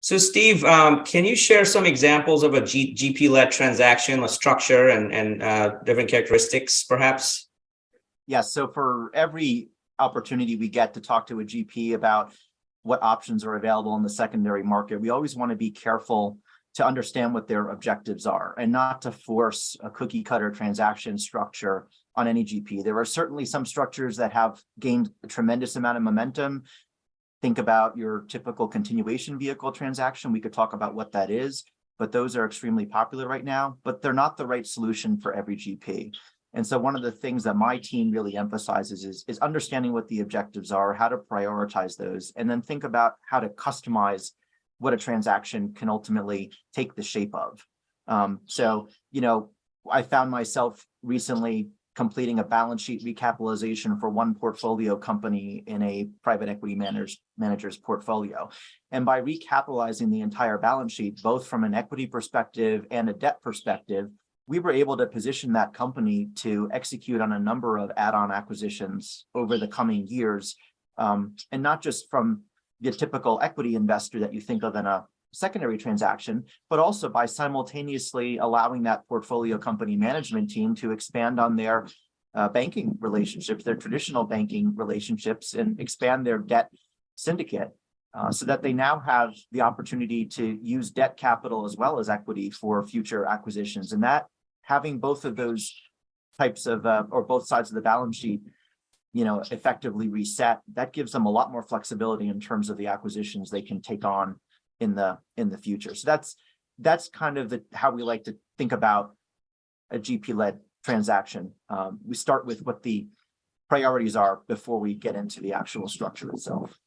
So Steve, can you share some examples of a GP-led transaction, a structure and different characteristics, perhaps? Yes. So for every opportunity we get to talk to a GP about what options are available in the secondary market, we always want to be careful to understand what their objectives are and not to force a cookie cutter transaction structure on any GP. There are certainly some structures that have gained a tremendous amount of momentum. Think about your typical continuation vehicle transaction. We could talk about what that is, but those are extremely popular right now, but they're not the right solution for every GP. And so one of the things that my team really emphasizes is understanding what the objectives are, how to prioritize those, and then think about how to customize what a transaction can ultimately take the shape of. I found myself recently completing a balance sheet recapitalization for one portfolio company in a private equity manager's portfolio. And by recapitalizing the entire balance sheet, both from an equity perspective and a debt perspective, we were able to position that company to execute on a number of add-on acquisitions over the coming years. And not just from the typical equity investor that you think of in a secondary transaction, but also by simultaneously allowing that portfolio company management team to expand on their banking relationships, their traditional banking relationships, and expand their debt syndicate so that they now have the opportunity to use debt capital as well as equity for future acquisitions. And that having both of those types of or both sides of the balance sheet effectively reset, that gives them a lot more flexibility in terms of the acquisitions they can take on in the future. So that's kind of how we like to think about a GP-led transaction. We start with what the priorities are before we get into the actual structure itself.